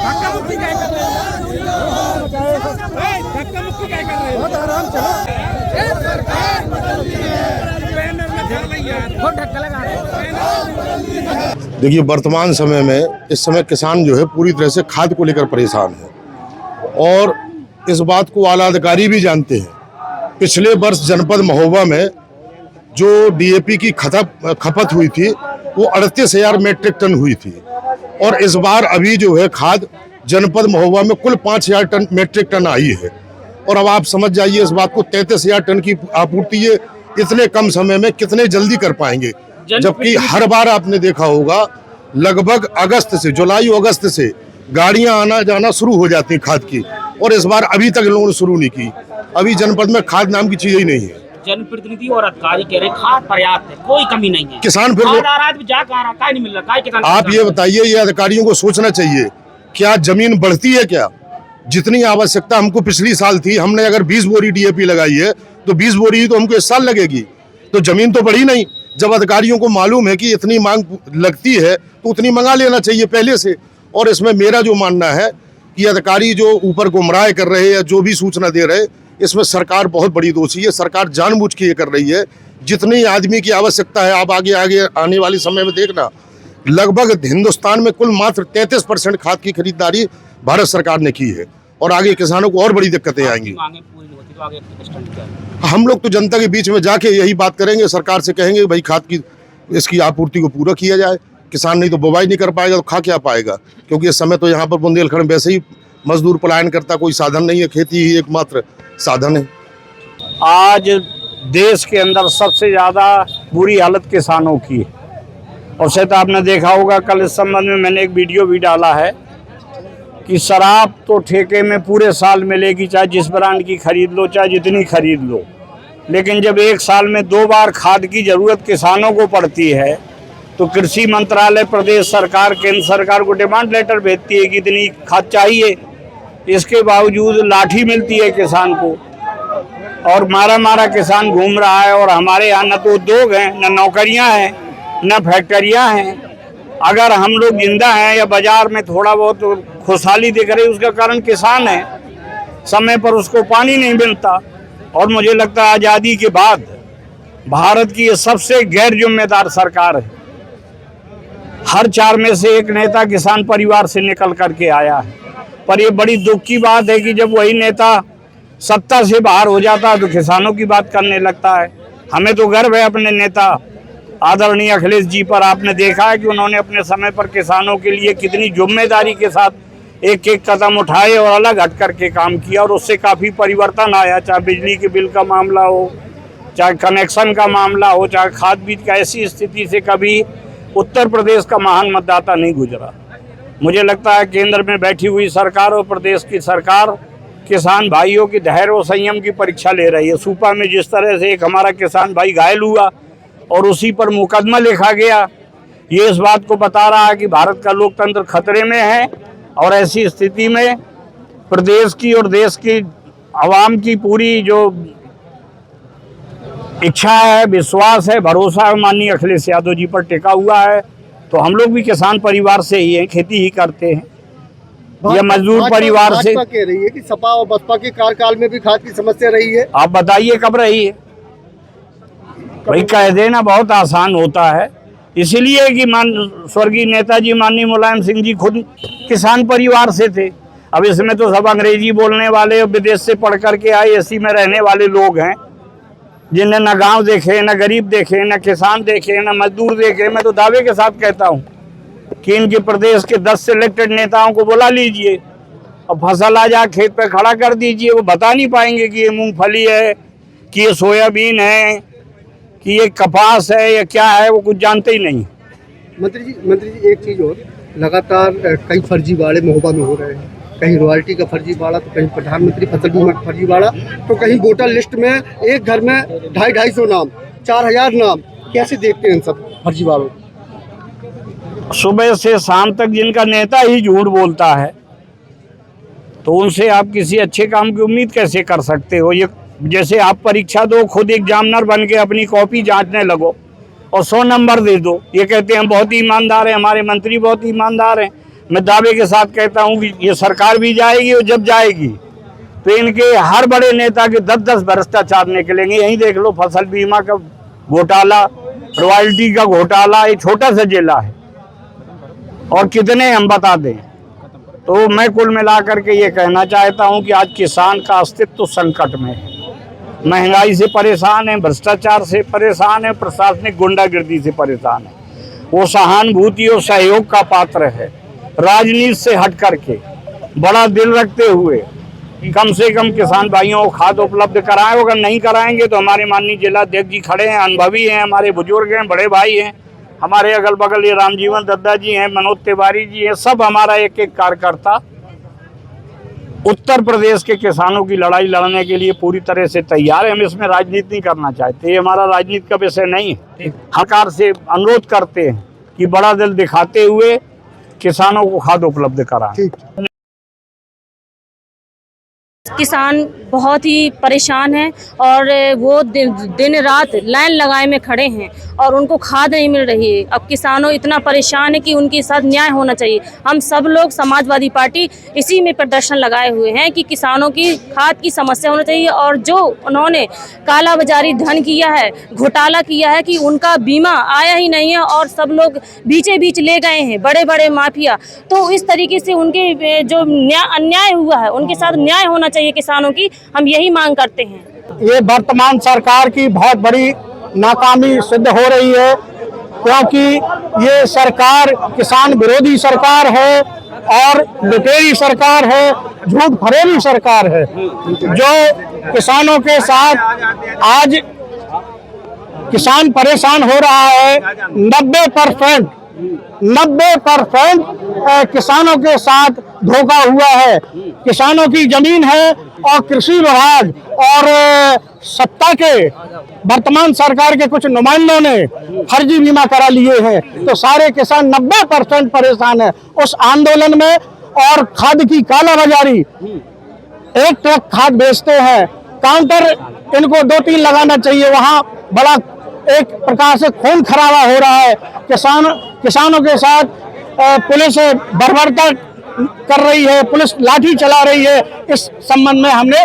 धक्का मुक्की क्या कर रहे हो? धक्का मुक्की क्या कर रहे हो? आराम चलो। सरकार बदलती है, बैनर लगा रही है, वो धक्का लगा रहे हो। देखिए, वर्तमान समय में इस समय किसान जो है पूरी तरह से खाद को लेकर परेशान है और इस बात को आला अधिकारी भी जानते हैं। पिछले वर्ष जनपद महोबा में जो डीएपी की खपत हुई थी वो 38,000 मेट्रिक टन हुई थी और इस बार अभी जो है खाद जनपद महोबा में कुल 5,000 मेट्रिक टन आई है। और अब आप समझ जाइए इस बात को, 33,000 टन की आपूर्ति ये इतने कम समय में कितने जल्दी कर पाएंगे, जबकि हर बार आपने देखा होगा लगभग अगस्त से, जुलाई अगस्त से गाड़ियां आना जाना शुरू हो जाती खाद की, और इस बार अभी तक लोगों ने शुरू नहीं की। अभी जनपद में खाद नाम की चीज ही नहीं है। जनप्रतिनिधि और अधिकारी कह रहे खाद पर्याप्त है, कोई कमी नहीं है। किसान फिर नहीं मिल रहा। आप ये बताइए, ये अधिकारियों को सोचना चाहिए, क्या जमीन बढ़ती है क्या? जितनी आवश्यकता हमको पिछली साल थी, हमने अगर 20 बोरी डीएपी लगाई है तो 20 बोरी ही तो हमको इस साल लगेगी, तो जमीन तो बढ़ी नहीं। जब अधिकारियों को मालूम है कि इतनी मांग लगती है तो उतनी मंगा लेना चाहिए पहले से। और इसमें मेरा जो मानना है कि अधिकारी जो ऊपर गुमराह कर रहे हैं या जो भी सूचना दे रहे, इसमें सरकार बहुत बड़ी दोषी है। सरकार जानबूझ के ये कर रही है। जितनी आदमी की आवश्यकता है, आप आगे आने वाले समय में देखना, लगभग हिंदुस्तान में कुल मात्र 33% खाद की खरीदारी भारत सरकार ने की है और आगे किसानों को और बड़ी दिक्कतें आएंगी। हम लोग तो जनता के बीच में जाके यही बात करेंगे, सरकार से कहेंगे भाई खाद की इसकी आपूर्ति को पूरा किया जाए। किसान नहीं तो बुवाई नहीं कर पाएगा तो खा क्या पाएगा, क्योंकि इस समय तो यहाँ पर बुंदेलखंड में वैसे ही मजदूर पलायन करता कोई साधन नहीं है, खेती ही एकमात्र साधन है। आज देश के अंदर सबसे ज़्यादा बुरी हालत किसानों की है और शायद आपने देखा होगा, कल इस संबंध में मैंने एक वीडियो भी डाला है कि शराब तो ठेके में पूरे साल मिलेगी, चाहे जिस ब्रांड की खरीद लो, चाहे जितनी खरीद लो, लेकिन जब एक साल में 2 बार खाद की ज़रूरत किसानों को पड़ती है तो कृषि मंत्रालय प्रदेश सरकार केंद्र सरकार को डिमांड लेटर भेजती है कि इतनी खाद चाहिए। इसके बावजूद लाठी मिलती है किसान को और मारा किसान घूम रहा है। और हमारे यहाँ न तो उद्योग हैं, न नौकरियाँ हैं, न फैक्ट्रियाँ हैं। अगर हम लोग जिंदा हैं या बाजार में थोड़ा बहुत खुशहाली दिख रही, उसका कारण किसान है। समय पर उसको पानी नहीं मिलता और मुझे लगता है आज़ादी के बाद भारत की ये सबसे गैर जिम्मेदार सरकार है। हर 4 में से 1 नेता किसान परिवार से निकल करके आया है। पर ये बड़ी दुख की बात है कि जब वही नेता सत्ता से बाहर हो जाता है तो किसानों की बात करने लगता है। हमें तो गर्व है अपने नेता आदरणीय अखिलेश जी पर। आपने देखा है कि उन्होंने अपने समय पर किसानों के लिए कितनी जिम्मेदारी के साथ एक कदम उठाए और अलग हट करके काम किया और उससे काफ़ी परिवर्तन आया। चाहे बिजली के बिल का मामला हो, चाहे कनेक्शन का मामला हो, चाहे खाद बीज का, ऐसी स्थिति से कभी उत्तर प्रदेश का महान मतदाता नहीं गुजरा। मुझे लगता है केंद्र में बैठी हुई सरकार और प्रदेश की सरकार किसान भाइयों की धैर्य और संयम की परीक्षा ले रही है। सूपा में जिस तरह से एक हमारा किसान भाई घायल हुआ और उसी पर मुकदमा लिखा गया, ये इस बात को बता रहा है कि भारत का लोकतंत्र खतरे में है। और ऐसी स्थिति में प्रदेश की और देश की आवाम की पूरी जो इच्छा है, विश्वास है, भरोसा है माननीय अखिलेश यादव जी पर टिका हुआ है। तो हम लोग भी किसान परिवार से ही हैं, खेती ही करते हैं। यह मजदूर परिवार से कह रही है कि सपा और बसपा के कार्यकाल में भी खाद की समस्या रही है। आप बताइए कब रही है? भाई कह देना बहुत आसान होता है। इसीलिए कि स्वर्गीय नेताजी माननीय मुलायम सिंह जी खुद किसान परिवार से थे। अब इसमें तो सब अंग्रेजी बोलने वाले और विदेश से पढ़ करके आए एसी में रहने वाले लोग हैं, जिन्हें न गांव देखे, न गरीब देखे, न किसान देखे, न मजदूर देखे। मैं तो दावे के साथ कहता हूं कि इनके प्रदेश के 10 सिलेक्टेड नेताओं को बुला लीजिए और फसल आ जा खेत पे खड़ा कर दीजिए। वो बता नहीं पाएंगे कि ये मूंगफली है, कि ये सोयाबीन है, कि ये कपास है या क्या है, वो कुछ जानते ही नहीं। मंत्री जी एक चीज़ और, लगातार कई फर्जीवाड़े महोबा में हो रहे हैं। कहीं रॉयल्टी का फर्जीवाड़ा, तो कहीं प्रधानमंत्री फसल बीमा का फर्जीवाड़ा, तो कहीं वोटर लिस्ट में एक घर में 250-250 नाम, 4000 नाम। कैसे देखते हैं इन सब फर्जीवाड़ों? सुबह से शाम तक जिनका नेता ही झूठ बोलता है तो उनसे आप किसी अच्छे काम की उम्मीद कैसे कर सकते हो? ये जैसे आप परीक्षा दो, खुद एग्जामिनर बन के अपनी कॉपी जांचने लगो और 100 नंबर दे दो। ये कहते हैं हम बहुत ईमानदार हैं, हमारे मंत्री बहुत ईमानदार हैं। मैं दावे के साथ कहता हूं कि ये सरकार भी जाएगी और जब जाएगी तो इनके हर बड़े नेता के 10-10 भ्रष्टाचार निकलेंगे। यहीं देख लो, फसल बीमा का घोटाला, रॉयल्टी का घोटाला, ये छोटा सा जिला है और कितने हम बता दें। तो मैं कुल मिलाकर के ये कहना चाहता हूं कि आज किसान का अस्तित्व तो संकट में है, महंगाई से परेशान है, भ्रष्टाचार से परेशान है, प्रशासनिक गुंडागिर्दी से परेशान है। वो सहानुभूति और सहयोग का पात्र है। राजनीति से हट करके बड़ा दिल रखते हुए कम से कम किसान भाइयों को खाद उपलब्ध कराएं। अगर नहीं कराएंगे तो हमारे माननीय जिलाध्यक्ष जी खड़े हैं, अनुभवी हैं, हमारे बुजुर्ग हैं, बड़े भाई हैं, हमारे अगल बगल ये रामजीवन दद्दा जी हैं, मनोज तिवारी जी हैं, सब हमारा एक एक कार्यकर्ता उत्तर प्रदेश के किसानों की लड़ाई लड़ने के लिए पूरी तरह से तैयार है। हम इसमें राजनीति नहीं करना चाहते, ये हमारा राजनीति का विषय नहीं है। सरकार से अनुरोध करते हैं कि बड़ा दिल दिखाते हुए किसानों को खाद उपलब्ध कराएं। किसान बहुत ही परेशान हैं और वो दिन रात लाइन लगाए में खड़े हैं और उनको खाद नहीं मिल रही है। अब किसानों इतना परेशान है कि उनके साथ न्याय होना चाहिए। हम सब लोग समाजवादी पार्टी इसी में प्रदर्शन लगाए हुए हैं कि किसानों की खाद की समस्या होना चाहिए और जो उन्होंने कालाबाजारी धन किया है, घोटाला किया है कि उनका बीमा आया ही नहीं है और सब लोग बीचे बीच ले गए हैं, बड़े बड़े माफिया। तो इस तरीके से उनके जो अन्याय हुआ है उनके साथ न्याय होना चाहिए किसानों की, हम यही मांग करते हैं। ये वर्तमान सरकार की बहुत बड़ी नाकामी सिद्ध हो रही है, क्योंकि ये सरकार किसान विरोधी सरकार है और लुटेरी सरकार है, झूठ फरेबी सरकार है, जो किसानों के साथ आज किसान परेशान हो रहा है। 90% किसानों के साथ धोखा हुआ है। किसानों की जमीन है और कृषि विभाग और सत्ता के वर्तमान सरकार के कुछ नुमाइंदों ने फर्जी बीमा करा लिए हैं, तो सारे किसान 90% परेशान है उस आंदोलन में। और खाद की कालाबाजारी, एक ट्रक खाद बेचते हैं, काउंटर इनको 2-3 लगाना चाहिए, वहां बड़ा एक प्रकार से खून खराबा हो रहा है। किसानों के साथ पुलिस बर्बरता कर रही है, पुलिस लाठी चला रही है। इस संबंध में हमने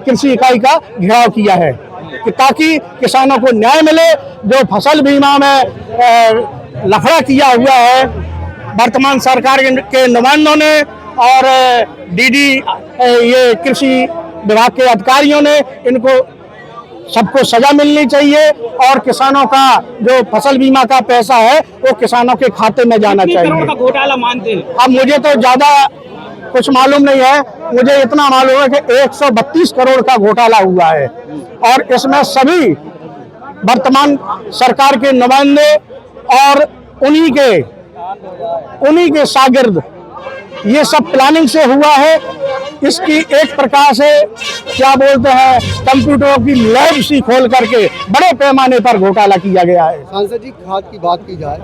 कृषि इकाई का घेराव किया है कि ताकि किसानों को न्याय मिले। जो फसल बीमा में लफड़ा किया हुआ है वर्तमान सरकार के नुमाइंदों ने और डीडी ये कृषि विभाग के अधिकारियों ने, इनको सबको सजा मिलनी चाहिए और किसानों का जो फसल बीमा का पैसा है वो किसानों के खाते में जाना चाहिए। का घोटाला मानते हैं? अब मुझे तो ज्यादा कुछ मालूम नहीं है, मुझे इतना मालूम है कि 132 करोड़ का घोटाला हुआ है और इसमें सभी वर्तमान सरकार के नुमाइंदे और उन्हीं के शागिर्द, ये सब प्लानिंग से हुआ है। इसकी एक प्रकार से क्या बोलते हैं, कंप्यूटरों की लैब सी खोल करके बड़े पैमाने पर घोटाला किया गया है। सांसद जी, खाद की बात की जाए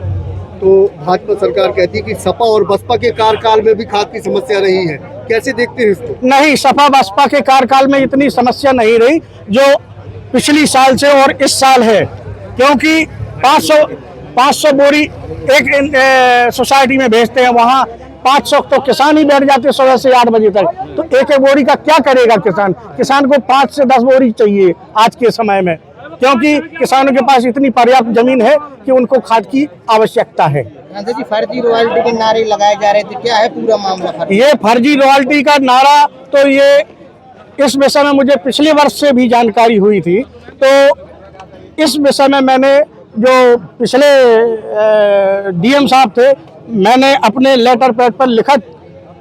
तो भाजपा सरकार कहती है कि सपा और बसपा के कार्यकाल में भी खाद की समस्या रही है, कैसे देखते हैं इसको? नहीं, सपा बसपा के कार्यकाल में इतनी समस्या नहीं रही जो पिछली साल से और इस साल है, क्योंकि 500 बोरी एक सोसाइटी में भेजते हैं, वहाँ 500 तो किसान ही बैठ जाते सुबह से 8 बजे तक। तो एक बोरी का क्या करेगा किसान को 5 से 10 बोरी चाहिए आज के समय में, क्योंकि किसानों के पास इतनी पर्याप्त जमीन है कि उनको खाद की आवश्यकता है। जी, फर्जी रॉयल्टी के नारे लगाए जा रहे थे, क्या है पूरा मामला? ये फर्जी रॉयल्टी का नारा तो ये इस विषय में मुझे पिछले वर्ष से भी जानकारी हुई थी। तो इस विषय में मैंने जो पिछले डीएम साहब थे, मैंने अपने लेटर पैड पर लिखत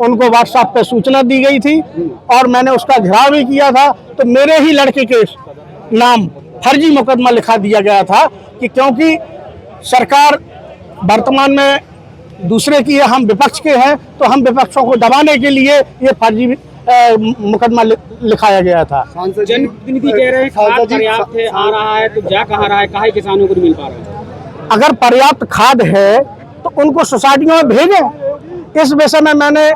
उनको व्हाट्सएप पे सूचना दी गई थी और मैंने उसका घेराव भी किया था। तो मेरे ही लड़के के नाम फर्जी मुकदमा लिखा दिया गया था कि क्योंकि सरकार वर्तमान में दूसरे की है, हम विपक्ष के हैं, तो हम विपक्षों को दबाने के लिए ये फर्जी मुकदमा लिखाया गया था। जनप्रतिनिधि कह रहे हैं खाद पर्याप्त है, आ रहा है, तो जा कहाँ रहा है, काहे किसानों को नहीं मिल पा रहा है? अगर पर्याप्त खाद है तो उनको सोसाइटियों में भेजें। इस विषय में मैंने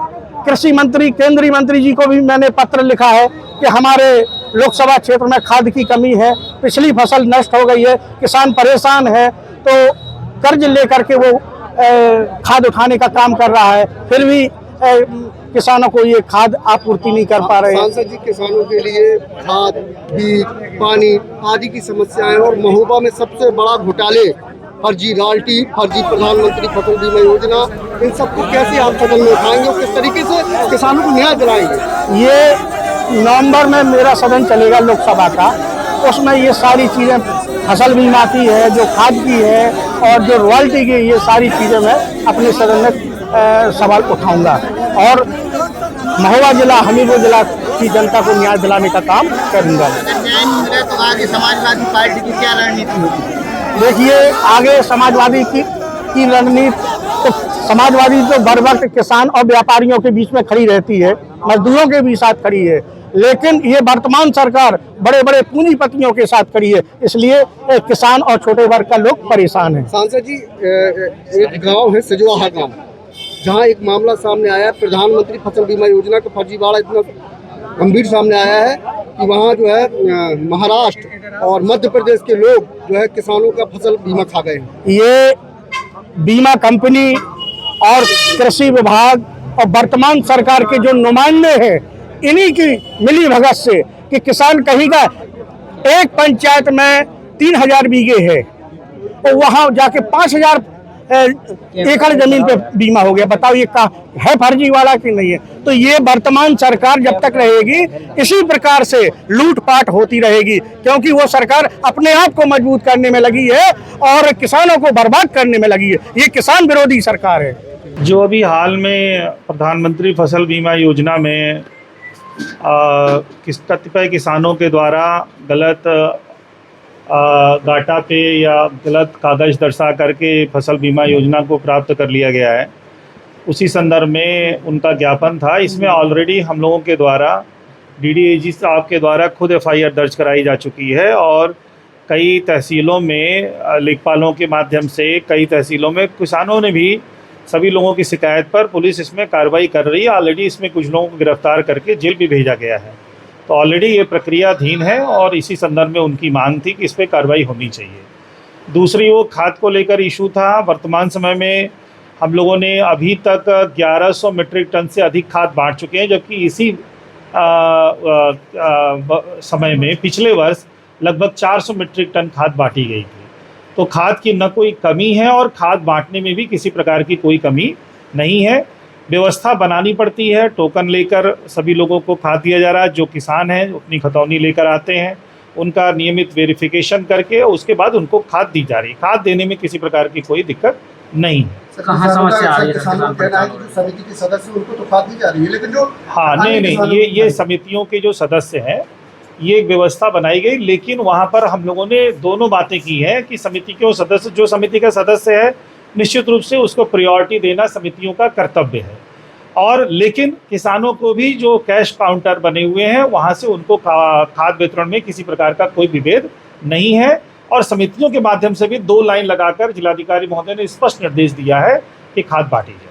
कृषि मंत्री, केंद्रीय मंत्री जी को भी मैंने पत्र लिखा है कि हमारे लोकसभा क्षेत्र में खाद की कमी है, पिछली फसल नष्ट हो गई है, किसान परेशान है, तो कर्ज लेकर के वो खाद उठाने का काम कर रहा है, फिर भी किसानों को ये खाद आपूर्ति नहीं कर पा रहे हैं। सांसद जी, किसानों के लिए खाद, बीज, पानी आदि की समस्याएं और महोबा में सबसे बड़ा घोटाले, फर्जी रॉयल्टी, फर्जी प्रधानमंत्री फसल बीमा योजना, इन सबको कैसे आप सदन में उठाएंगे और किस तरीके से किसानों को न्याय दिलाएंगे? ये नवंबर में मेरा सदन चलेगा लोकसभा का, उसमें ये सारी चीज़ें, फसल बीमा की है, जो खाद की है और जो रॉयल्टी की, ये सारी चीज़ें मैं अपने सदन में सवाल उठाऊंगा और महोबा जिला, हमीरपुर जिला की जनता को न्याय दिलाने का काम करूंगा। न्याय नहीं मिला तो आगे समाजवादी पार्टी की क्या रणनीति होगी? देखिए, आगे समाजवादी की रणनीति तो समाजवादी तो बर वक्त किसान और व्यापारियों के बीच में खड़ी रहती है, मजदूरों के भी साथ खड़ी है, लेकिन ये वर्तमान सरकार बड़े बड़े पूंजीपतियों के साथ खड़ी है, इसलिए किसान और छोटे वर्ग का लोग परेशान हैं। सांसद जी, एक गांव है सजवाहा गांव, जहां एक मामला सामने आया है, प्रधानमंत्री फसल बीमा योजना का फर्जीवाड़ा इतना गंभीर सामने आया है कि वहां जो है महाराष्ट्र और मध्य प्रदेश के लोग जो है किसानों का फसल बीमा खा गए हैं। ये बीमा कंपनी और कृषि विभाग और वर्तमान सरकार के जो नुमाइंदे हैं, इन्हीं की मिली भगत से कि किसान कहीं का एक पंचायत में 3000 बीघे है तो वहां जाके 5000 एकड़ जमीन पे बीमा हो गया। बताओ ये है फर्जीवाड़ा कि नहीं है? तो ये वर्तमान सरकार जब तक रहेगी इसी प्रकार से लूटपाट होती रहेगी, क्योंकि वो सरकार अपने आप को मजबूत करने में लगी है और किसानों को बर्बाद करने में लगी है। ये किसान विरोधी सरकार है। जो अभी हाल में प्रधानमंत्री फसल बीमा योजना में कतिपय किसानों के द्वारा गलत डाटा पे या गलत कागज़ दर्शा करके फसल बीमा योजना को प्राप्त कर लिया गया है, उसी संदर्भ में उनका ज्ञापन था। इसमें ऑलरेडी हम लोगों के द्वारा डीडीएजी साहब के द्वारा खुद एफआईआर दर्ज कराई जा चुकी है और कई तहसीलों में लेखपालों के माध्यम से कई तहसीलों में किसानों ने भी सभी लोगों की शिकायत पर पुलिस इसमें कार्रवाई कर रही है। ऑलरेडी इसमें कुछ लोगों को गिरफ्तार करके जेल भी भेजा गया है, तो ऑलरेडी ये प्रक्रियाधीन है और इसी संदर्भ में उनकी मांग थी कि इस पर कार्रवाई होनी चाहिए। दूसरी वो खाद को लेकर इशू था। वर्तमान समय में हम लोगों ने अभी तक 1100 मीट्रिक टन से अधिक खाद बांट चुके हैं, जबकि इसी समय में पिछले वर्ष लगभग 400 मीट्रिक टन खाद बांटी गई थी। तो खाद की न कोई कमी है और खाद बांटने में भी किसी प्रकार की कोई कमी नहीं है। व्यवस्था बनानी पड़ती है, टोकन लेकर सभी लोगों को खाद दिया जा रहा है। जो किसान हैं अपनी खतौनी लेकर आते हैं, उनका नियमित वेरिफिकेशन करके उसके बाद उनको खाद दी जा रही है। खाद देने में किसी प्रकार की कोई दिक्कत नहीं है। कहाँ समस्या आ रही है? किसानों का कहना है कि जो समिति के सदस्य उनको तो खाद दी जा रही है, लेकिन जो नहीं, ये समितियों के जो सदस्य हैं, ये एक व्यवस्था बनाई गई, लेकिन वहाँ पर हम लोगों ने दोनों बातें की हैं कि समिति के सदस्य, जो समिति का सदस्य है, निश्चित रूप से उसको प्रायोरिटी देना समितियों का कर्तव्य है। और लेकिन किसानों को भी जो कैश काउंटर बने हुए हैं वहाँ से उनको खाद वितरण में किसी प्रकार का कोई विभेद नहीं है। और समितियों के माध्यम से भी 2 लाइन लगाकर जिलाधिकारी महोदय ने स्पष्ट निर्देश दिया है कि खाद बांटी जाए।